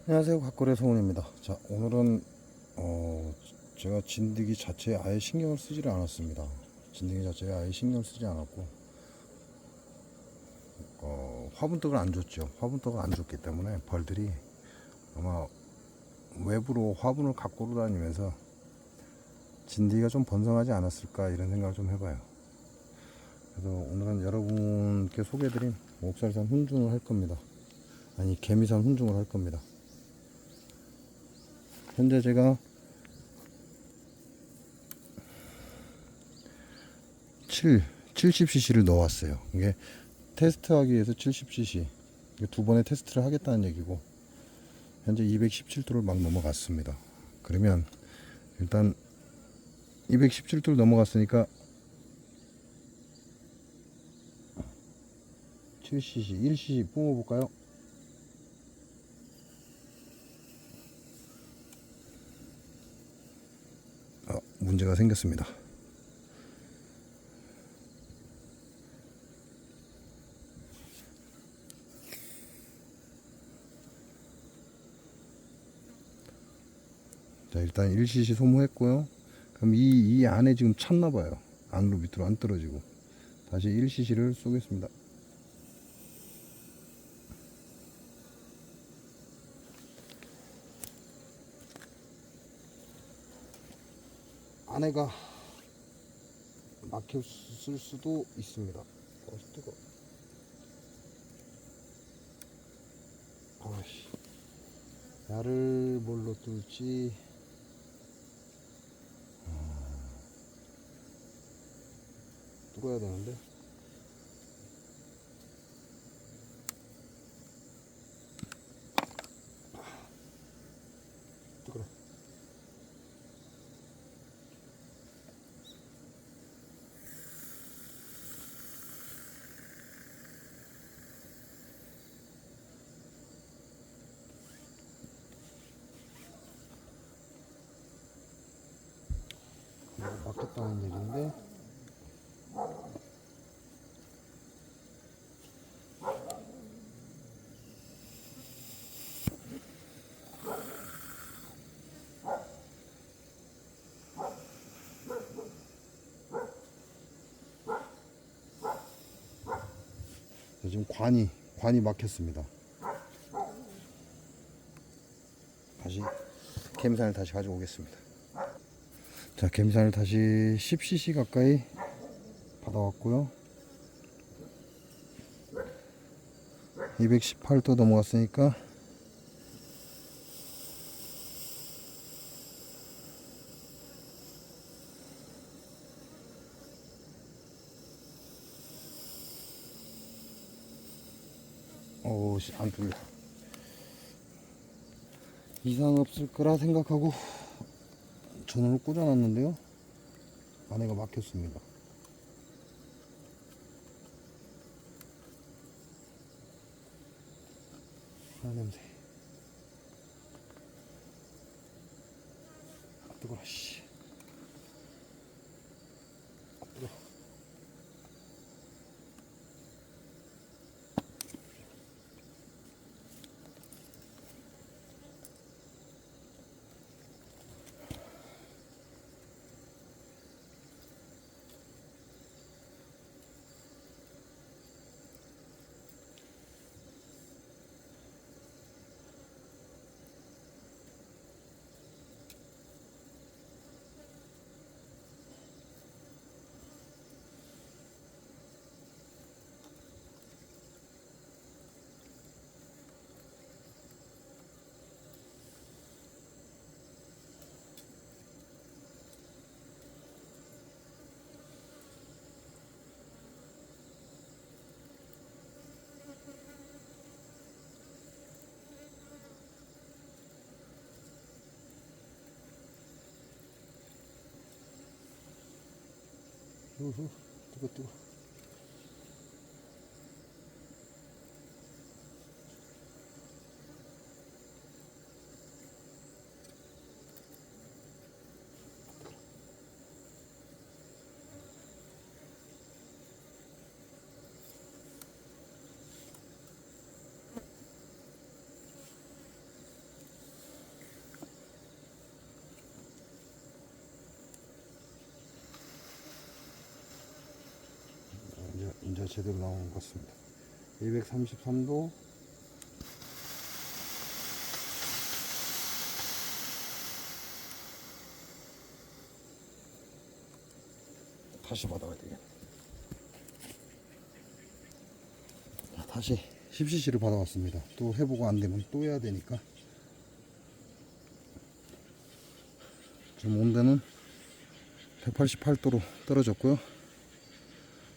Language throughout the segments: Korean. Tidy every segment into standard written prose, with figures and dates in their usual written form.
안녕하세요. 갓거래 성훈입니다. 자, 오늘은 제가 진드기 자체에 아예 신경을 쓰지를 않았습니다. 진드기 자체에 아예 신경을 쓰지 않았고 화분떡을 안 줬죠. 화분떡을 안 줬기 때문에 벌들이 아마 외부로 화분을 갖고 다니면서 진드기가 좀 번성하지 않았을까 이런 생각을 좀 해봐요. 그래서 오늘은 여러분께 소개해드린 옥살산 훈증을 할 겁니다. 아니, 개미산 훈증을 할 겁니다. 현재 제가 70cc를 넣어왔어요. 이게 테스트하기 위해서 70cc 두 번의 테스트를 하겠다는 얘기고, 현재 217도를 막 넘어갔습니다. 그러면 일단 217도를 넘어갔으니까 7cc, 1cc 뿜어볼까요? 문제가 생겼습니다. 자, 일단 1cc 소모했고요. 그럼 이 안에 지금 찼나봐요. 안으로 밑으로 안 떨어지고. 다시 1cc를 쏘겠습니다. 안에가 막혔을 수도 있습니다. 뜨거. 아씨, 야를 뭘로 뚫지? 뚫어야 되는데. 뜨거라. 막혔다는 얘기인데. 지금 관이 막혔습니다. 다시 개미산을 다시 가져오겠습니다. 자, 개미산을 다시 10cc 가까이 받아왔고요. 218도 넘어갔으니까 안 뚫려. 이상 없을 거라 생각하고 전원을 꽂아놨는데요. 안에가 막혔습니다. 냄새. 뜨거워. 씨. 뜨거워. 뜨거. 나와야 제대로 나오는 것 같습니다. 233도. 다시 받아야 되겠네. 다시 10cc를 받아왔습니다. 또 해보고 안 되면 또 해야 되니까. 지금 온도는 188도로 떨어졌고요.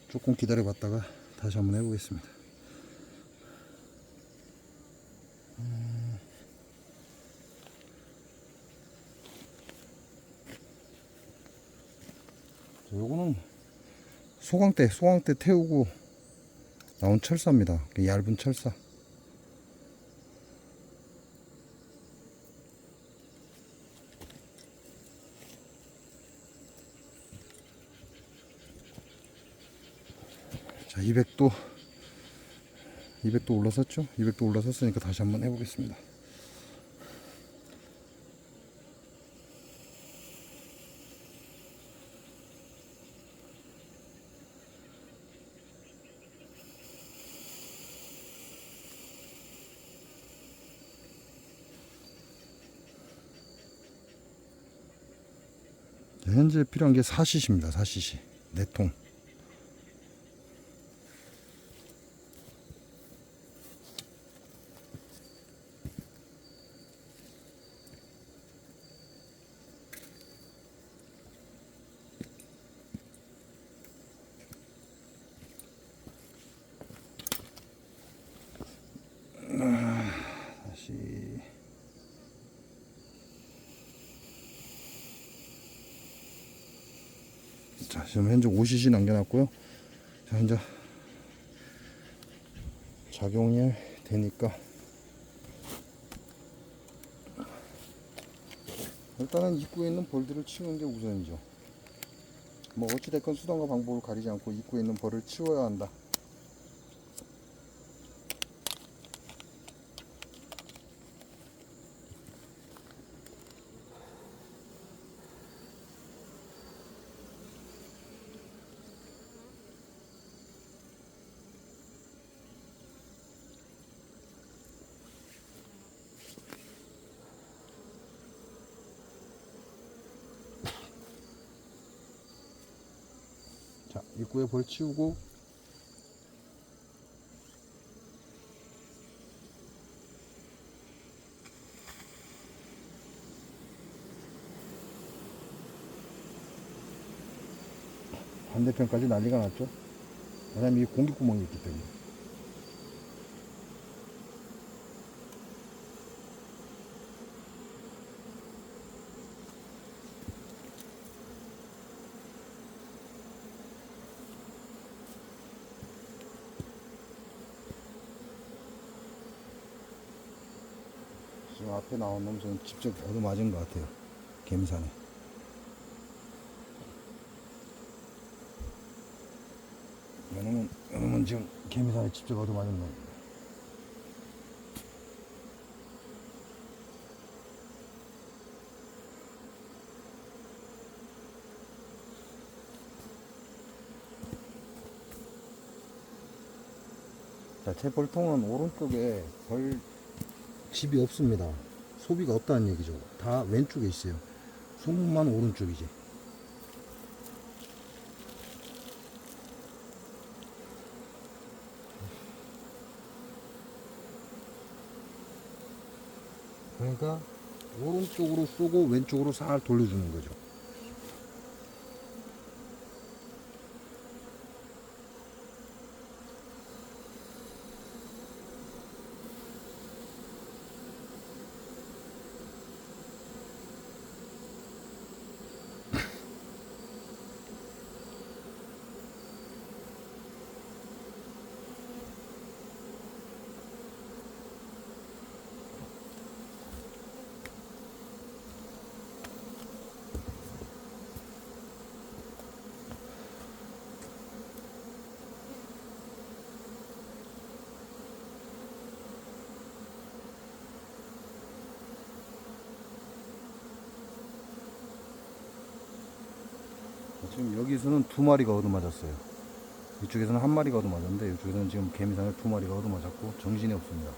조금 기다려 봤다가 다시 한번 해보겠습니다. 요거는 소광대 태우고 나온 철사입니다. 얇은 철사. 자, 200도 올라섰죠? 200도 올라섰으니까 다시 한번 해보겠습니다. 현재 필요한 게 4cc입니다. 4cc 4통. 다시 자, 지금 현재 5cc 남겨놨고요. 자, 이제 작용이 되니까 일단은 입구에 있는 벌들을 치우는 게 우선이죠. 뭐 어찌됐건 수단과 방법을 가리지 않고 입구에 있는 벌을 치워야 한다. 자, 입구에 벌 치우고 반대편까지 난리가 났죠. 왜냐면 이 공기구멍이 있기 때문에. 지금 앞에 나온 놈 저는 직접 얻어맞은 것 같아요. 개미산에. 이놈은 지금 개미산에 직접 얻어맞은 놈. 자, 제 벌통은 오른쪽에 벌 집이 없습니다. 소비가 없다는 얘기죠. 다 왼쪽에 있어요. 소문만 오른쪽이지. 그러니까 오른쪽으로 쏘고 왼쪽으로 살 돌려주는 거죠. 지금 여기서는 2마리가 얻어맞았어요. 이쪽에서는 한 마리가 얻어맞았는데 이쪽에서는 지금 개미산을 두 마리가 얻어맞았고 정신이 없습니다.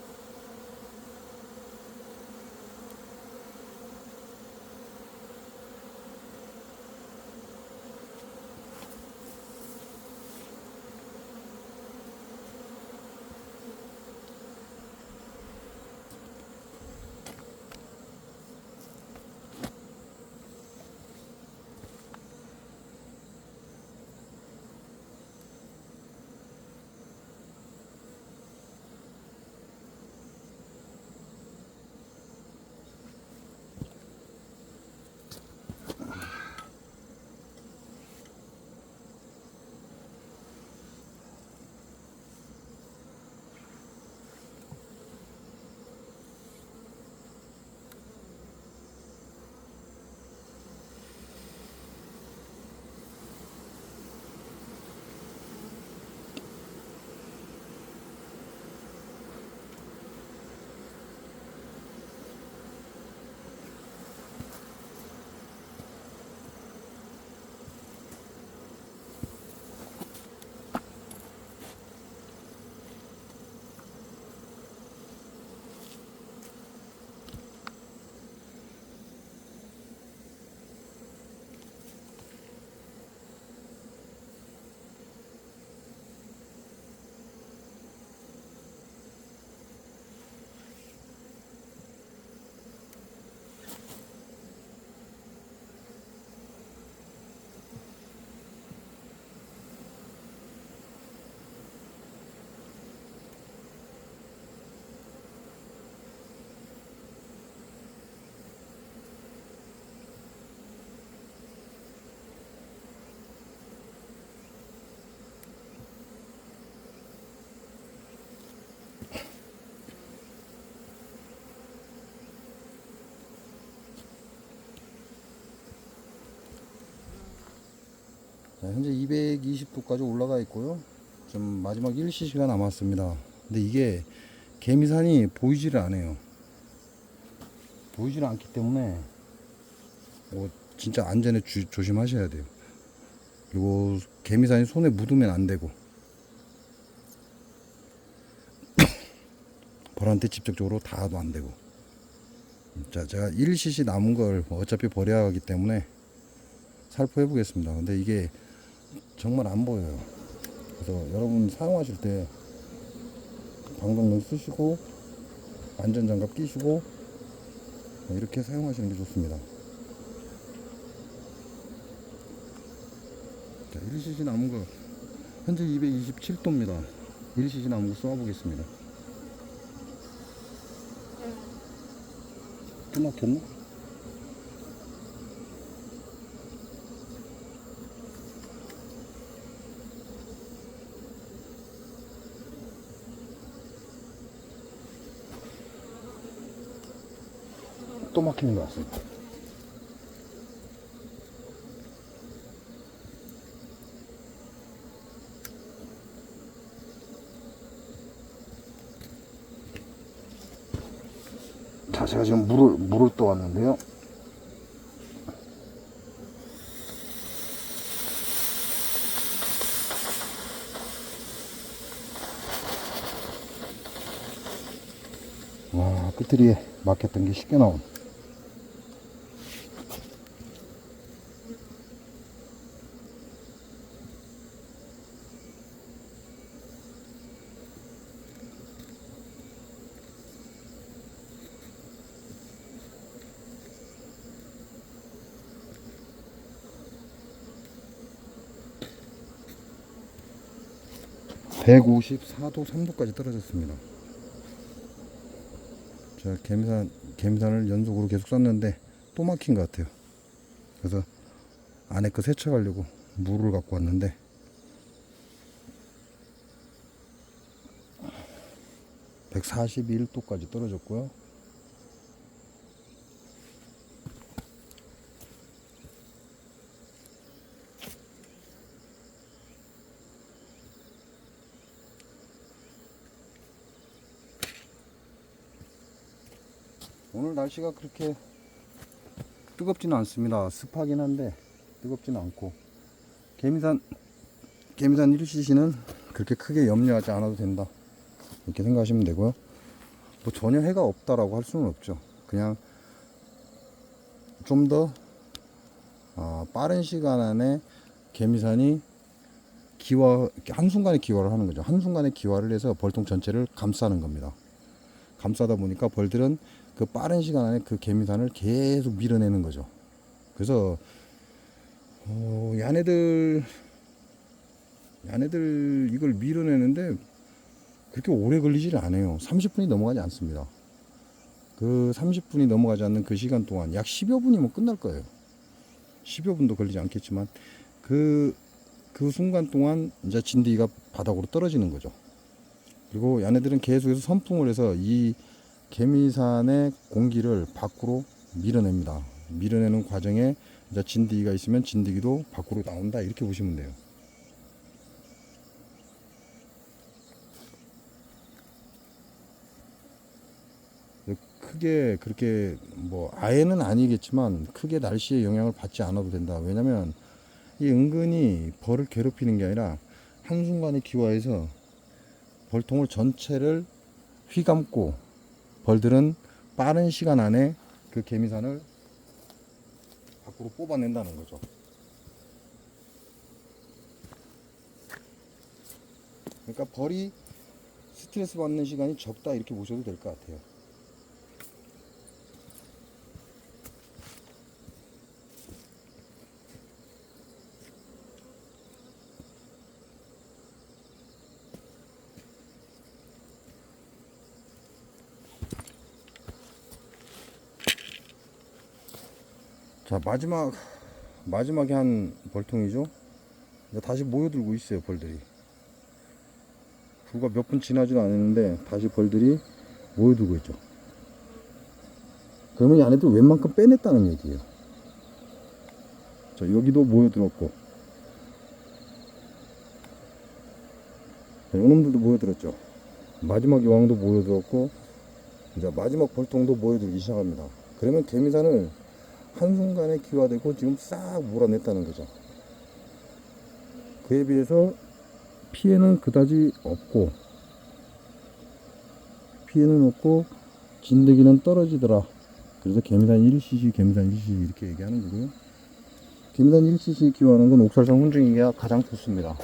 자, 현재 220도까지 올라가 있고요. 좀 마지막 1cc가 남았습니다. 근데 이게 개미산이 보이지를 않아요. 보이지를 않기 때문에 진짜 안전에 조심하셔야 돼요. 그리고 개미산이 손에 묻으면 안 되고 벌한테 직접적으로 닿아도 안 되고. 자, 제가 1cc 남은 걸 어차피 버려야 하기 때문에 살포해 보겠습니다. 근데 이게 정말 안 보여요. 그래서 여러분 사용하실 때 방독면 쓰시고 안전장갑 끼시고 이렇게 사용하시는 게 좋습니다. 자, 1cc 남은 거 현재 227도입니다. 1cc 남은 거 쏘아 보겠습니다. 또 막혔나? 또 막히는 것 같습니다. 자, 제가 지금 물을 떠왔는데요. 와, 끝들이에 막혔던 게 쉽게 나온. 154도 3도까지 떨어졌습니다. 제가 개미산을 연속으로 계속 쐈는데 또 막힌 것 같아요. 그래서 안에 거 세척하려고 물을 갖고 왔는데 141도까지 떨어졌고요. 오늘 날씨가 그렇게 뜨겁지는 않습니다. 습하긴 한데 뜨겁지는 않고 개미산 개미산 1cc는 그렇게 크게 염려하지 않아도 된다, 이렇게 생각하시면 되고요. 뭐 전혀 해가 없다라고 할 수는 없죠. 그냥 좀 더 빠른 시간 안에 개미산이 한순간에 기화를 하는 거죠. 한순간에 기화를 해서 벌통 전체를 감싸는 겁니다. 감싸다 보니까 벌들은 그 빠른 시간 안에 그 개미산을 계속 밀어내는 거죠. 그래서 야네들 이걸 밀어내는데 그렇게 오래 걸리질 않아요. 30분이 넘어가지 않습니다. 그 30분이 넘어가지 않는 그 시간 동안 약 10여 분이면 끝날 거예요. 10여 분도 걸리지 않겠지만 그 순간 동안 이제 진드기가 바닥으로 떨어지는 거죠. 그리고 얘네들은 계속해서 선풍을 해서 이 개미산의 공기를 밖으로 밀어냅니다. 밀어내는 과정에 이제 진드기가 있으면 진드기도 밖으로 나온다, 이렇게 보시면 돼요. 크게 그렇게 뭐 아예는 아니겠지만 크게 날씨의 영향을 받지 않아도 된다. 왜냐면 이 은근히 벌을 괴롭히는 게 아니라 한순간에 기화해서 벌통을 전체를 휘감고 벌들은 빠른 시간 안에 그 개미산을 밖으로 뽑아낸다는 거죠. 그러니까 벌이 스트레스 받는 시간이 적다, 이렇게 보셔도 될 것 같아요. 자, 마지막에 한 벌통이죠. 이제 다시 모여들고 있어요, 벌들이. 불과 몇 분 지나지도 않았는데 다시 벌들이 모여들고 있죠. 그러면 이 안에들 웬만큼 빼냈다는 얘기예요. 자, 여기도 모여들었고, 요놈들도 모여들었죠. 마지막 여왕도 모여들었고, 이제 마지막 벌통도 모여들기 시작합니다. 그러면 개미산을 한순간에 기화되고 지금 싹 몰아냈다는 거죠. 그에 비해서 피해는 그다지 없고, 진드기는 떨어지더라. 그래서 개미산 1cc, 개미산 1cc 이렇게 얘기하는 거고요. 개미산 1cc 기화하는 건 옥살성 훈증이가 가장 좋습니다.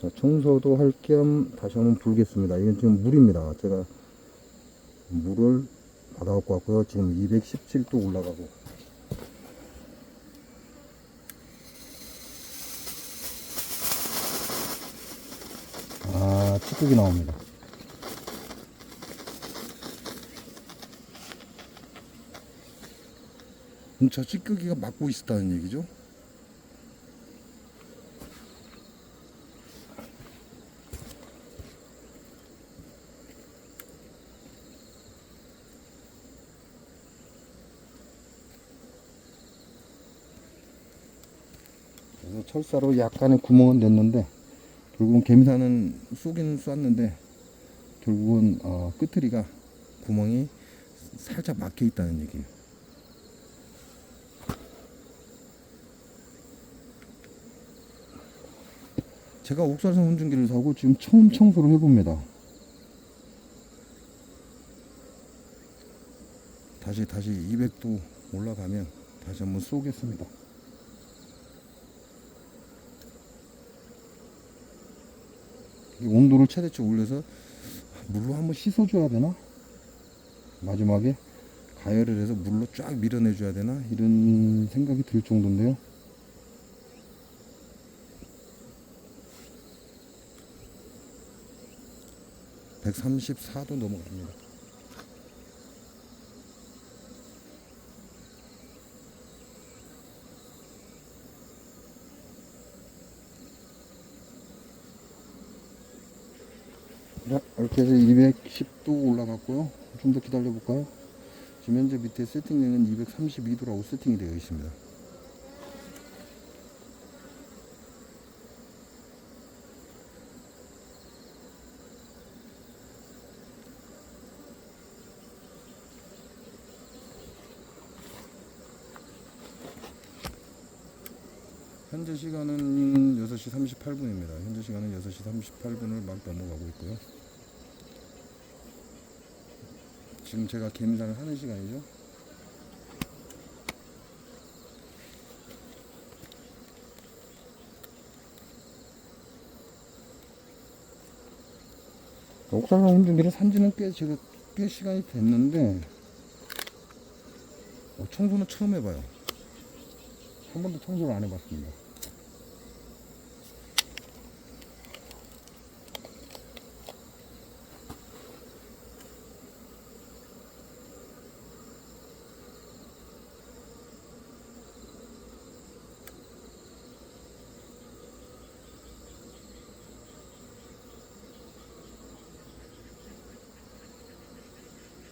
자, 청소도 할 겸 다시 한번 불겠습니다. 이건 지금 물입니다. 제가 물을 받아갖고 왔고요. 지금 217도 올라가고. 찌꺼기 나옵니다. 저 찌꺼기가 막고 있었다는 얘기죠. 그래서 철사로 약간의 구멍은 냈는데 결국은 개미산은 쏘기는 쐈는데 결국은 끄트리가 구멍이 살짝 막혀 있다는 얘기예요. 제가 옥살성 훈증기를 사고 지금 처음 청소를 해봅니다. 다시 200도 올라가면 다시 한번 쏘겠습니다. 온도를 최대치 올려서 물로 한번 씻어줘야 되나? 마지막에 가열을 해서 물로 쫙 밀어내줘야 되나? 이런 생각이 들 정도인데요. (134도) 넘어갑니다. 자, 이렇게 해서 210도 올라갔고요. 좀 더 기다려 볼까요? 지금 현재 밑에 세팅되는 232도라고 세팅이 되어 있습니다. 현재 시간은 6시 38분입니다. 현재 시간은 6시 38분을 막 넘어가고 있고요. 지금 제가 개미산을 하는 시간이죠. 옥상강 hun중기를 산지는 꽤 시간이 됐는데 청소는 처음 해봐요. 한 번도 청소를 안 해봤습니다.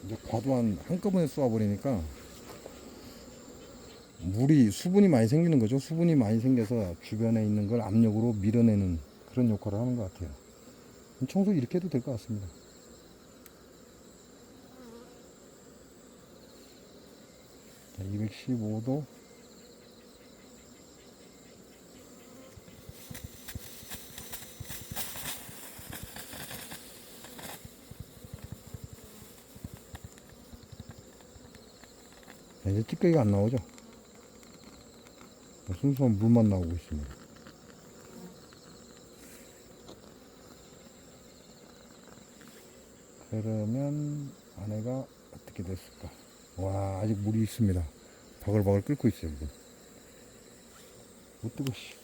이제 과도한 한꺼번에 쏘아버리니까 수분이 많이 생기는 거죠. 수분이 많이 생겨서 주변에 있는 걸 압력으로 밀어내는 그런 역할을 하는 것 같아요. 청소 이렇게 해도 될 것 같습니다. 자, 215도. 이제 찌꺼기가 안 나오죠. 순수한 물만 나오고 있습니다. 그러면 안에가 어떻게 됐을까? 와, 아직 물이 있습니다. 바글바글 끓고 있어요, 지금. 못 뜨고, 씨.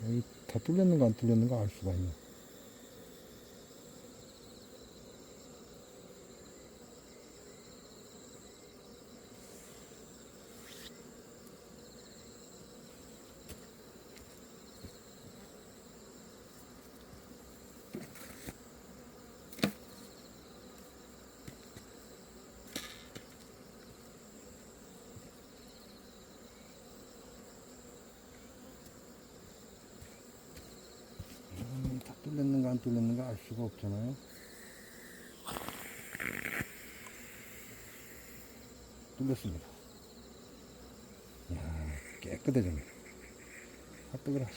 여기 다 뚫렸는가 안 뚫렸는가 알 수가 있네. 다 뚫렸는가 안 뚫렸는가 알 수가 없잖아요. 뚫렸습니다. 이야, 깨끗해졌네. 아, 뜨거라.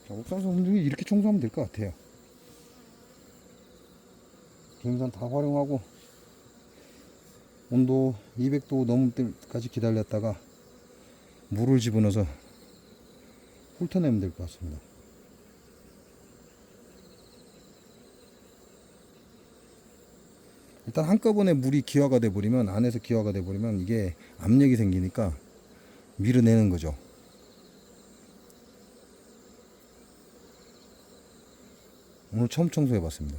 자, 옥상에서 hun중기 이렇게 청소하면 될 것 같아요. 개미산 다 활용하고 온도 200도 넘을 때까지 기다렸다가 물을 집어넣어서 훑어내면 될 것 같습니다. 일단 한꺼번에 물이 기화가 돼 버리면, 안에서 기화가 돼 버리면 이게 압력이 생기니까 밀어내는 거죠. 오늘 처음 청소해 봤습니다.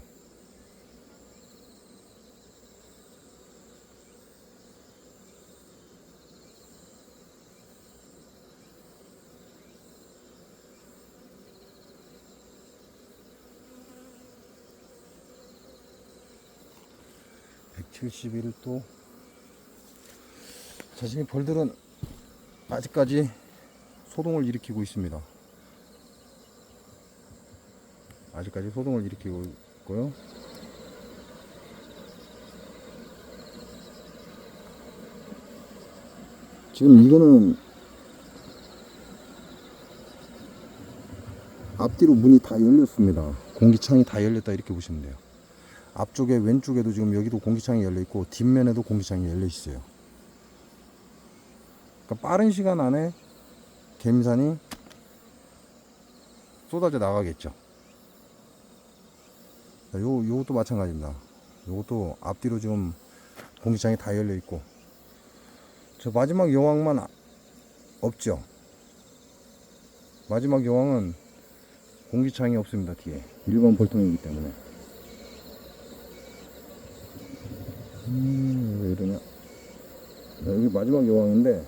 (171도) 자, 지금 벌들은 아직까지 소동을 일으키고 있습니다. 아직까지 소동을 일으키고 있고요. 지금 이거는 앞뒤로 문이 다 열렸습니다. 공기창이 다 열렸다 이렇게 보시면 돼요. 앞쪽에 왼쪽에도 지금 여기도 공기창이 열려 있고 뒷면에도 공기창이 열려 있어요. 그러니까 빠른 시간 안에 개미산이 쏟아져 나가겠죠. 요것도 마찬가지입니다. 요것도 앞뒤로 지금 공기창이 다 열려 있고, 저 마지막 여왕만 없죠. 마지막 여왕은 공기창이 없습니다. 뒤에 일반 벌통이기 때문에. 왜 이러냐. 여기 마지막 여왕인데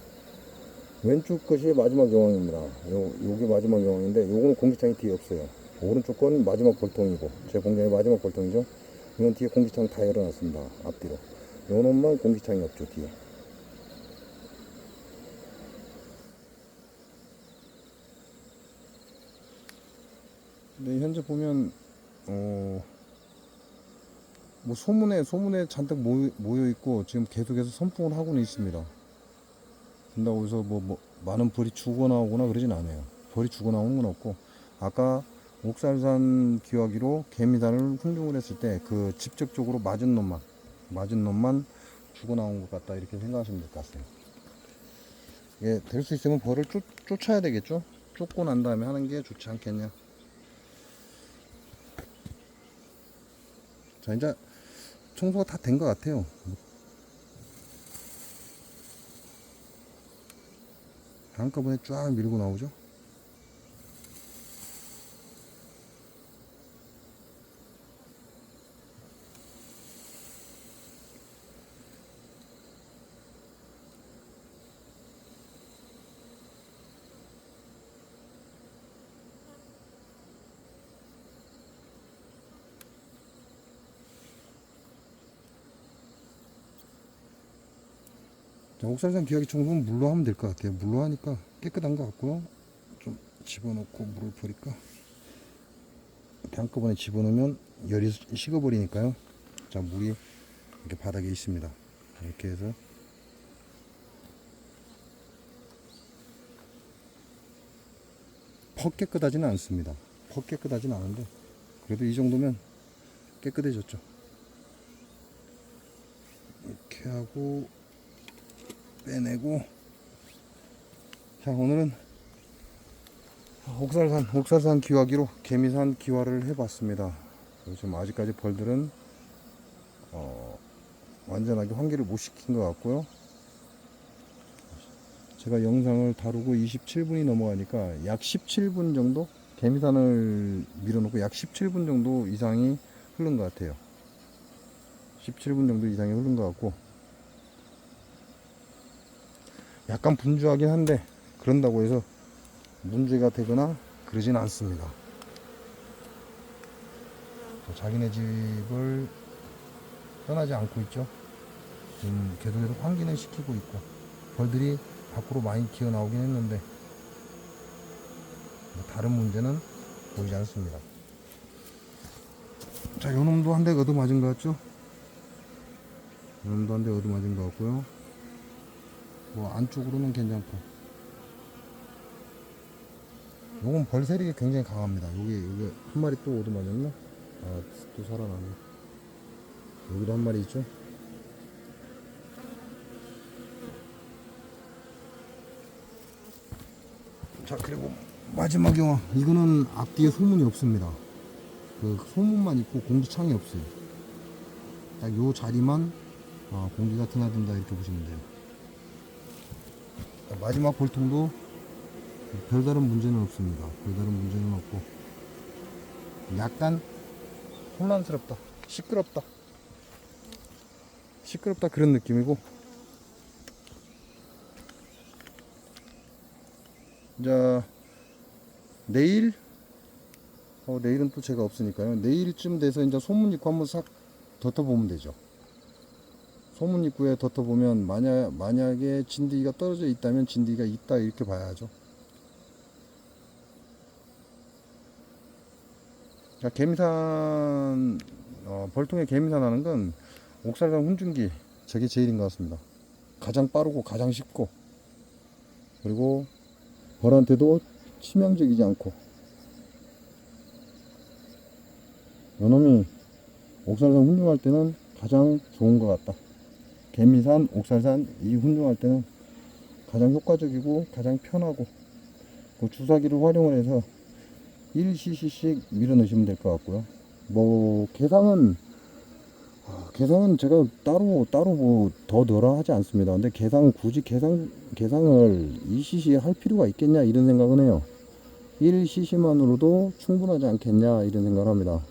왼쪽 것이 마지막 여왕입니다. 요게 마지막 여왕인데 요거는 공기창이 뒤에 없어요. 오른쪽 건 마지막 볼통이고 제 공장의 마지막 볼통이죠. 이건 뒤에 공기창 다 열어놨습니다. 앞뒤로. 요 놈만 공기창이 없죠, 뒤에. 네, 현재 보면 뭐 소문에 잔뜩 모여 있고 지금 계속해서 선풍을 하고는 있습니다. 된다고 해서 뭐 많은 벌이 죽어나오거나 그러진 않아요. 벌이 죽어나오는 건 없고, 아까 옥살산 기화기로 개미단을 훈중을 했을 때 그 직접적으로 맞은 놈만 죽어나온 것 같다, 이렇게 생각하시면 될 것 같아요. 이게 될 수 있으면 벌을 쫓아야 되겠죠. 쫓고 난 다음에 하는 게 좋지 않겠냐. 자, 이제 청소가 다 된 것 같아요. 한꺼번에 쫙 밀고 나오죠. 자, 옥살산 기화기 청소는 물로 하면 될 것 같아요. 물로 하니까 깨끗한 것 같고요. 좀 집어넣고 물을 버릴까? 이렇게 한꺼번에 집어넣으면 열이 식어버리니까요. 자, 물이 이렇게 바닥에 있습니다. 이렇게 해서 퍽 깨끗하지는 않습니다. 퍽 깨끗하지는 않은데 그래도 이 정도면 깨끗해졌죠. 이렇게 하고 빼내고, 자, 오늘은 옥살산 기화기로 개미산 기화를 해봤습니다. 지금 아직까지 벌들은 완전하게 환기를 못 시킨 것 같고요. 제가 영상을 다루고 27분이 넘어가니까 약 17분 정도, 개미산을 밀어놓고 약 17분 정도 이상이 흐른 것 같아요. 17분 정도 이상이 흐른 것 같고, 약간 분주하긴 한데 그런다고 해서 문제가 되거나 그러진 않습니다. 자기네 집을 떠나지 않고 있죠. 계속해서 환기는 시키고 있고, 벌들이 밖으로 많이 기어 나오긴 했는데 다른 문제는 보이지 않습니다. 자, 요놈도 한 대 얻어맞은 것 같죠? 요놈도 한 대 얻어맞은 것 같고요. 뭐 안쪽으로는 괜찮고, 요건 벌 세력이 굉장히 강합니다. 여기 한 마리 또 얻어맞았나? 아, 또 살아나네. 여기도 한 마리 있죠? 자, 그리고 마지막 영화, 이거는 앞뒤에 소문이 없습니다. 그 소문만 있고 공기창이 없어요. 딱 요 자리만 공기가 드나든다, 이렇게 보시면 돼요. 자, 마지막 볼통도 별다른 문제는 없습니다. 별다른 문제는 없고, 약간 혼란스럽다, 시끄럽다 그런 느낌이고, 자, 내일은 또 제가 없으니까요. 내일쯤 돼서 이제 소문입구 한번 싹 덮어보면 되죠. 소문입구에 덮어보면 만약에 진드기가 떨어져 있다면 진드기가 있다, 이렇게 봐야죠. 자, 개미산 벌통에 개미산 하는 건 옥살산 훈증기, 저게 제일인 것 같습니다. 가장 빠르고 가장 쉽고, 그리고 벌한테도 치명적이지 않고, 요놈이 옥살산 훈증할 때는 가장 좋은 것 같다. 개미산, 옥살산 이 훈증할 때는 가장 효과적이고 가장 편하고, 그 주사기를 활용을 해서 1cc씩 밀어 넣으시면 될 것 같고요. 뭐 계상은 제가 따로 뭐 더 넣으라 하지 않습니다. 근데 굳이 계상을 2cc 할 필요가 있겠냐, 이런 생각은 해요. 1cc만으로도 충분하지 않겠냐, 이런 생각을 합니다.